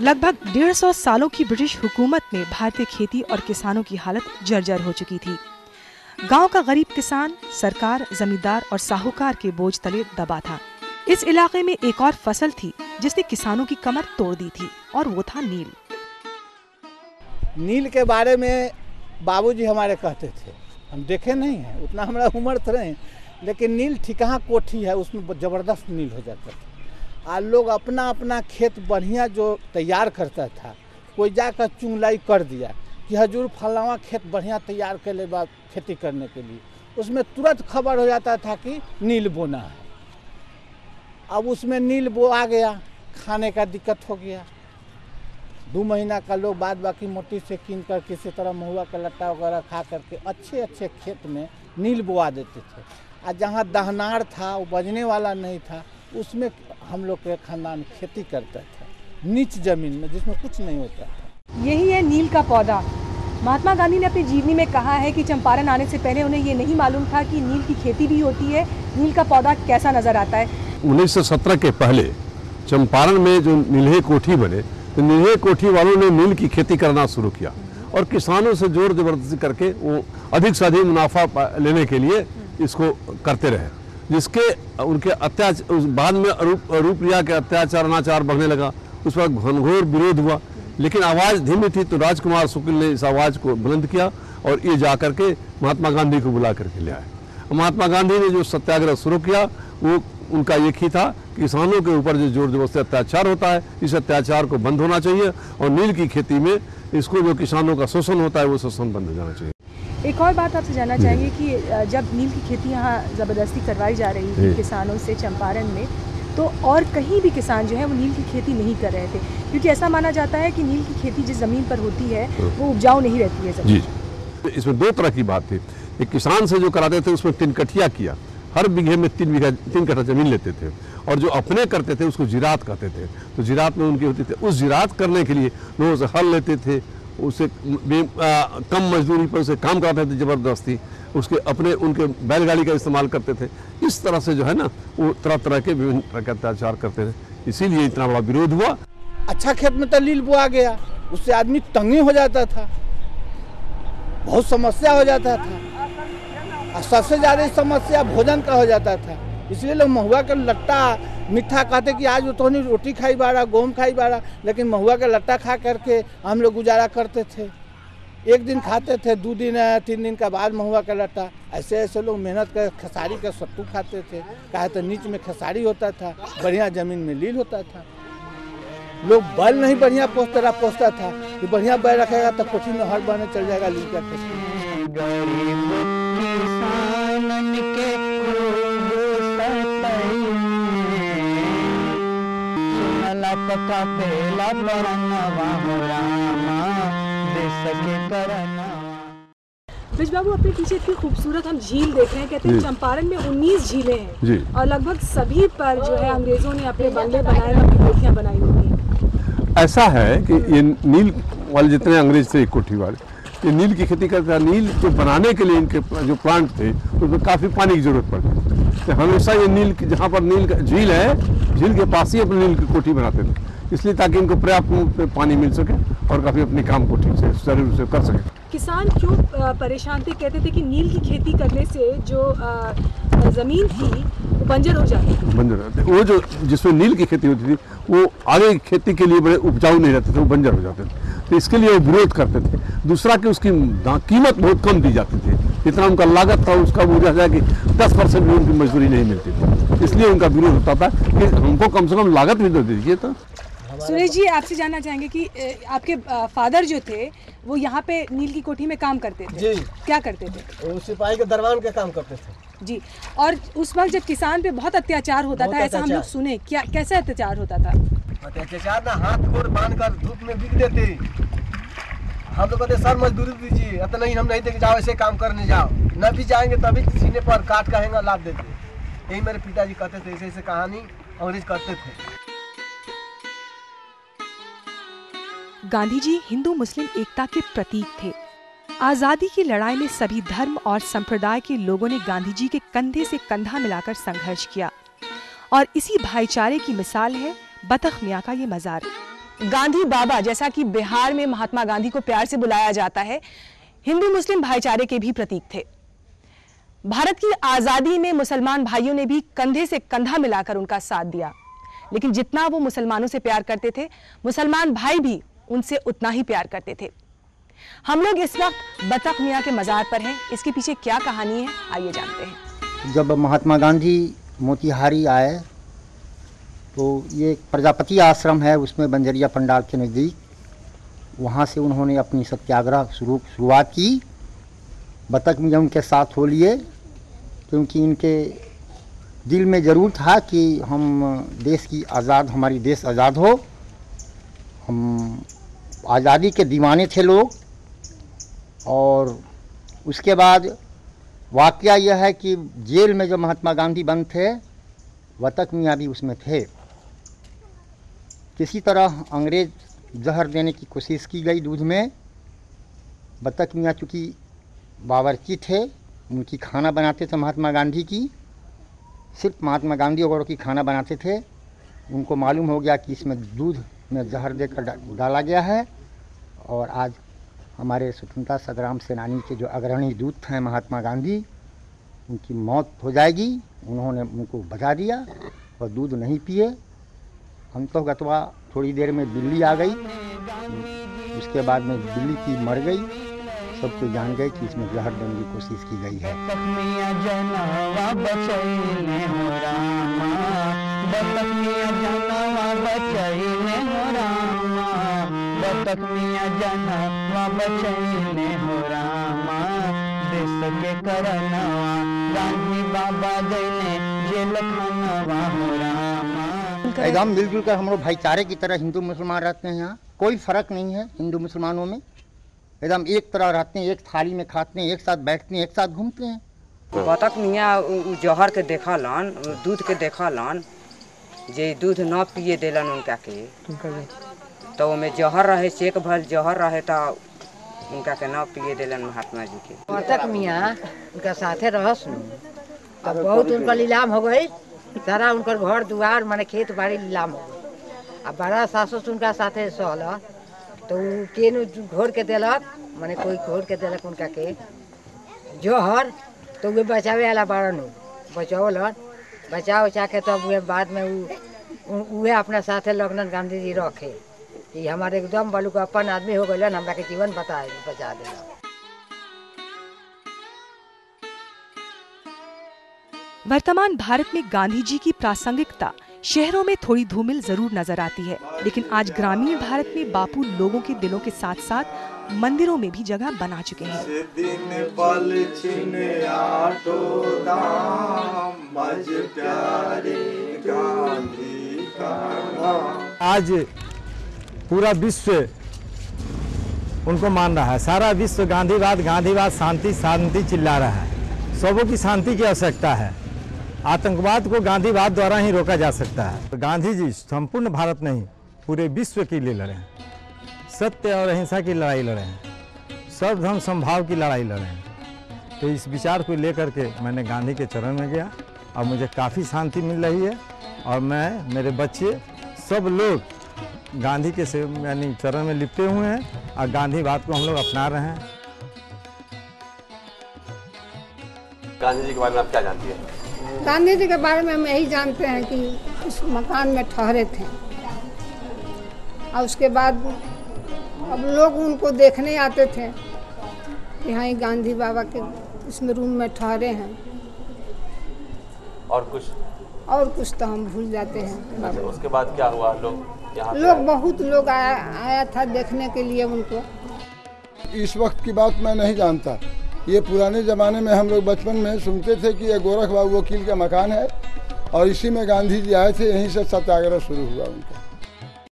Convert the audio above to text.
लगभग 150 सालों की ब्रिटिश हुकूमत में भारतीय खेती और किसानों की हालत जर्जर हो चुकी थी। गांव का गरीब किसान सरकार, जमींदार और साहूकार के बोझ तले दबा था। इस इलाके में एक और फसल थी जिसने किसानों की कमर तोड़ दी थी और वो था नील। नील के बारे में बाबूजी हमारे कहते थे, हम देखे नहीं हैं, उतना हमारा उम्र तो नहीं, लेकिन नील ठिकाना कोठी है, उसमें ज़बरदस्त नील हो जाता था। आज लोग अपना अपना खेत बढ़िया जो तैयार करता था, कोई जाकर चुंगलाई कर दिया कि हजूर फलावा खेत बढ़िया तैयार कर ले बाद खेती करने के लिए, उसमें तुरंत खबर हो जाता था कि नील बोना है। अब उसमें नील बो आ गया, खाने का दिक्कत हो गया। 2 महीना का लोग बाद बाकी मोटी से कीन कर किसी तरह महुआ का लट्टा वगैरह खा करके अच्छे अच्छे खेत में नील बोआ देते थे। और जहाँ दहनार था वो बजने वाला नहीं था, उसमें हम लोग के खानदान खेती करता था, नीच जमीन में जिसमें कुछ नहीं होता था। यही है नील का पौधा। महात्मा गांधी ने अपनी जीवनी में कहा है कि चंपारण आने से पहले उन्हें ये नहीं मालूम था कि नील की खेती भी होती है, नील का पौधा कैसा नजर आता है। 1917 के पहले चंपारण में जो नील्हे कोठी बने, तो नील्हे कोठी वालों ने नील की खेती करना शुरू किया और किसानों से जोर जबरदस्ती करके वो अधिक से अधिक मुनाफा लेने के लिए इसको करते रहे, जिसके उनके अत्याचार बाद में रूपरिया के अत्याचार अनाचार बढ़ने लगा। उस पर घनघोर विरोध हुआ, लेकिन आवाज़ धीमी थी तो राजकुमार शुक्ल ने इस आवाज़ को बुलंद किया और ये जा करके महात्मा गांधी को बुला करके ले आए। महात्मा गांधी ने जो सत्याग्रह शुरू किया वो उनका एक ही था, किसानों के ऊपर जो जोर जबरदस्ती अत्याचार होता है, इस अत्याचार को बंद होना चाहिए और नील की खेती में इसको जो किसानों का शोषण होता है वो शोषण बंद हो जाना चाहिए। एक और बात आपसे जानना चाहेंगे कि जब नील की खेती यहाँ ज़बरदस्ती करवाई जा रही थी किसानों से चंपारण में, तो और कहीं भी किसान जो है वो नील की खेती नहीं कर रहे थे, क्योंकि ऐसा माना जाता है कि नील की खेती जिस ज़मीन पर होती है वो उपजाऊ नहीं रहती है ज़मीन। जी, इसमें 2 तरह की बात थी। एक किसान से जो कराते थे उसमें 3 कठिया किया, हर बीघे में 3 कट्ठा जमीन लेते थे, और जो अपने करते थे उसको जिरात कहते थे। तो जिरात में उनकी होती थी, उस जिरात करने के लिए लोगों से हल लेते थे, उसे कम मजदूरी पर उसे काम कराते थे ज़बरदस्ती, उसके अपने उनके बैलगाड़ी का इस्तेमाल करते थे। इस तरह से जो है ना वो तरह तरह के विभिन्न तरह के अत्याचार करते थे, इसीलिए इतना बड़ा विरोध हुआ। अच्छा खेत में तो नील बोआ गया, उससे आदमी तंगी हो जाता था, बहुत समस्या हो जाता था, और सबसे ज़्यादा समस्या भोजन का हो जाता था। इसलिए लोग महुआ का लट्टा मीठा कहते कि आज तो नहीं रोटी खाई बारा, गेहूँ खाई बारा, लेकिन महुआ का लट्टा खा करके हम लोग गुजारा करते थे। 1 दिन खाते थे, 2 दिन 3 दिन का बाद महुआ का लट्टा। ऐसे ऐसे लोग मेहनत कर खेसारी का सत्तू खाते थे, कहा तो नीच में खेसारी होता था, बढ़िया ज़मीन में नील होता था। लोग बैल नहीं बढ़िया पोसता था कि बढ़िया बैल रखेगा तो कोठी में हर बने चल जाएगा नील का खेती। ब्रिज बाबू, अपने पीछे इतनी खूबसूरत हम झील देख रहे हैं, कहते हैं चंपारण में 19 झीलें हैं और लगभग सभी पर जो है अंग्रेजों ने अपने बंगले बनाए, अपनी कोठियां बनाई हुई हैं। ऐसा है कि ये नील वाले जितने अंग्रेज थे कोठी वाले, ये नील की खेती करते हैं। नील को बनाने के लिए इनके जो प्लांट थे उसमें काफ़ी पानी की जरूरत पड़ती है। हमेशा ये नील जहाँ पर नील झील है, झील के पास ही अपनी नील की कोठी बनाते थे, इसलिए ताकि इनको पर्याप्त रूप में पानी मिल सके और काफ़ी अपने काम को ठीक से सरल रूप से कर सके। किसान क्यों परेशान थे? कहते थे कि नील की खेती करने से जो ज़मीन थी वो बंजर हो जाती थी। बंजर रहते, वो जो जिसमें नील की खेती होती थी वो आगे खेती के लिए बड़े उपजाऊ नहीं रहते थे, वो बंजर हो जाते थे, तो इसके लिए वो विरोध करते थे। दूसरा कि उसकी कीमत बहुत कम दी जाती थी, जितना उनका लागत था उसका वो जैसा कि 10% भी उनकी मजदूरी नहीं मिलती थी, इसलिए उनका विरोध होता था कि हमको कम से कम लागत भी तो दीजिए। तो सुरेश जी, आपसे जानना चाहेंगे कि आपके फादर जो थे वो यहाँ पे नील की कोठी में काम करते थे जी। क्या करते थे? वो सिपाही के दरबान के काम करते थे जी। और उस वक्त जब किसान पे बहुत अत्याचार होता था, ऐसा हम लोग सुने, क्या कैसे अत्याचार होता था? अत्याचार ना, हाथ गोड़ बांध कर धूप में बिक देते। हम लोग कहते सर मजदूरी दीजिए, अत नहीं हम नहीं देके जाओ, ऐसे काम करने जाओ, न भी जाएंगे तभी सीने पर काट कहेंगे लाद देते। यही मेरे पिताजी कहते थे, ऐसे ऐसे कहानी अंग्रेज करते थे। गांधी जी हिंदू मुस्लिम एकता के प्रतीक थे। आजादी की लड़ाई में सभी धर्म और संप्रदाय के लोगों ने गांधी जी के कंधे से कंधा मिलाकर संघर्ष किया और इसी भाईचारे की मिसाल है बतख मियाँ का ये मजार। गांधी बाबा, जैसा कि बिहार में महात्मा गांधी को प्यार से बुलाया जाता है, हिंदू मुस्लिम भाईचारे के भी प्रतीक थे। भारत की आजादी में मुसलमान भाइयों ने भी कंधे से कंधा मिलाकर उनका साथ दिया, लेकिन जितना वो मुसलमानों से प्यार करते थे, मुसलमान भाई भी उनसे उतना ही प्यार करते थे। हम लोग इस वक्त बतख मियाँ के मजार पर हैं। इसके पीछे क्या कहानी है, आइए जानते हैं। जब महात्मा गांधी मोतिहारी आए तो ये प्रजापति आश्रम है, उसमें बंजरिया पंडाल के नज़दीक, वहाँ से उन्होंने अपनी सत्याग्रह शुरुआत की। बतख मियाँ उनके साथ हो लिए, क्योंकि इनके दिल में ज़रूर था कि हम देश की हमारी देश आज़ाद हो। हम आज़ादी के दीवाने थे लोग। और उसके बाद वाकया यह है कि जेल में जो महात्मा गांधी बंद थे, बतख मियाँ भी उसमें थे। किसी तरह अंग्रेज जहर देने की कोशिश की गई दूध में। बतख मियाँ चूँकि बावर्ची थे, उनकी खाना बनाते थे महात्मा गांधी की, सिर्फ महात्मा गांधी वगैरह की खाना बनाते थे। उनको मालूम हो गया कि इसमें दूध में जहर देकर डाला गया है, और आज हमारे स्वतंत्रता संग्राम सेनानी के जो अग्रणी दूत हैं महात्मा गांधी, उनकी मौत हो जाएगी। उन्होंने उनको बचा दिया और दूध नहीं पिए। अंततः थोड़ी देर में बिल्ली आ गई, उसके बाद में बिल्ली की मर गई। सब कोई जान गए कि इसमें जहर देने की कोशिश की गई है। एकदम मिलजुल कर हम लोग भाईचारे की तरह हिंदू मुसलमान रहते हैं। यहाँ कोई फर्क नहीं है हिंदू मुसलमानों में। एकदम एक तरह रहते हैं, एक थाली में खाते हैं, एक साथ बैठते हैं, एक साथ घूमते हैं। बतख मियाँ जहर के देखलन, दूध के देखलन, जे दूध न पिए देलन उनका के, तो में जहर रहे, चेक भर जहर रहे, तो उनका के न पिए देलन महात्मा जी के। बतख मियाँ उनका साथे रहस न, अब बहुत उनका नीलाम हो गई। सारा उनकर घर दुआर माने खेत बाड़ी नीलाम हो गई। अब बड़ा सासुस उनका साथे सहल, तो केन घोर के देलक, माने कोई घोर के देलक उनका के जहर, तो वे बचावे वाला बारन बचावलन, बचा उचा के तब वे बाद में उहे अपना साथे लगन गांधी जी रखे कि हमारे एकदम बालू का अपन आदमी हो गए, हमरा के जीवन बचा देला। वर्तमान भारत में गांधी जी की प्रासंगिकता शहरों में थोड़ी धूमिल जरूर नजर आती है, लेकिन आज ग्रामीण भारत में बापू लोगों के दिलों के साथ साथ मंदिरों में भी जगह बना चुके हैं। आज पूरा विश्व उनको मान रहा है, सारा विश्व गांधीवाद गांधीवाद शांति शांति चिल्ला रहा है। सबों की शांति की आवश्यकता है। आतंकवाद को गांधीवाद द्वारा ही रोका जा सकता है। गांधी जी संपूर्ण भारत नहीं, पूरे विश्व के लिए लड़े हैं, सत्य और अहिंसा की लड़ाई लड़े हैं, सर्वधर्म समभाव की लड़ाई लड़े हैं। तो इस विचार को लेकर के मैंने गांधी के चरण में गया और मुझे काफ़ी शांति मिल रही है। और मैं, मेरे बच्चे, सब लोग गांधी के से यानी चरण में लिपटे हुए हैं और गांधीवाद को हम लोग अपना रहे हैं। गांधी जी के बारे में आप क्या जानती हैं? गांधी जी के बारे में हम यही जानते हैं कि उस मकान में ठहरे थे, और उसके बाद अब लोग उनको देखने आते थे कि हाँ गांधी बाबा के इसमें रूम में ठहरे हैं। और कुछ तो हम भूल जाते हैं। अच्छा, उसके बाद क्या हुआ? लोग बहुत लोग आया था देखने के लिए उनको। इस वक्त की बात मैं नहीं जानता। ये पुराने ज़माने में हम लोग बचपन में सुनते थे कि ये गोरख बाबू वकील का मकान है और इसी में गांधी जी आए थे, यहीं से सत्याग्रह शुरू हुआ उनका।